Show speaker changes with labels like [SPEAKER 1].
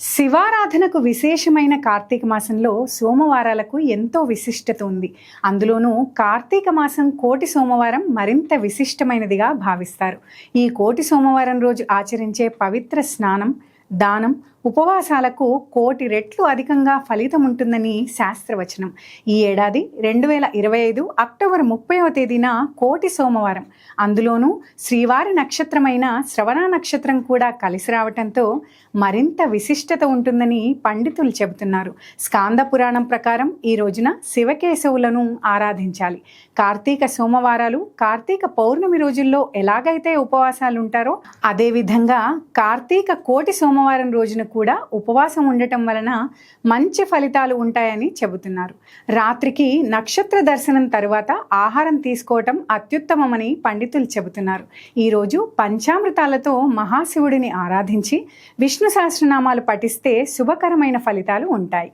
[SPEAKER 1] శివారాధనకు విశేషమైన కార్తీక మాసంలో సోమవారాలకు ఎంతో విశిష్టత ఉంది. అందులోనూ కార్తీక మాసం కోటి సోమవారం మరింత విశిష్టమైనదిగా భావిస్తారు. ఈ కోటి సోమవారం రోజు ఆచరించే పవిత్ర స్నానం, దానం, ఉపవాసాలకు కోటి రెట్లు అధికంగా ఫలితం ఉంటుందని శాస్త్రవచనం. ఈ ఏడాది 2025 అక్టోబర్ 30వ తేదీన కోటి సోమవారం, అందులోనూ శ్రీవారి నక్షత్రమైన శ్రవణ నక్షత్రం కూడా కలిసి రావటంతో మరింత విశిష్టత ఉంటుందని పండితులు చెబుతున్నారు. స్కాంద పురాణం ప్రకారం ఈ రోజున శివకేశవులను ఆరాధించాలి. కార్తీక సోమవారాలు, కార్తీక పౌర్ణమి రోజుల్లో ఎలాగైతే ఉపవాసాలు ఉంటారో అదేవిధంగా కార్తీక కోటి సోమవారం రోజున కూడా ఉపవాసం ఉండటం వలన మంచి ఫలితాలు ఉంటాయని చెబుతున్నారు. రాత్రికి నక్షత్ర దర్శనం తరువాత ఆహారం తీసుకోవటం అత్యుత్తమమని పండితులు చెబుతున్నారు. ఈరోజు పంచామృతాలతో మహాశివుడిని ఆరాధించి విష్ణు సహస్రనామాలు పఠిస్తే శుభకరమైన ఫలితాలు ఉంటాయి.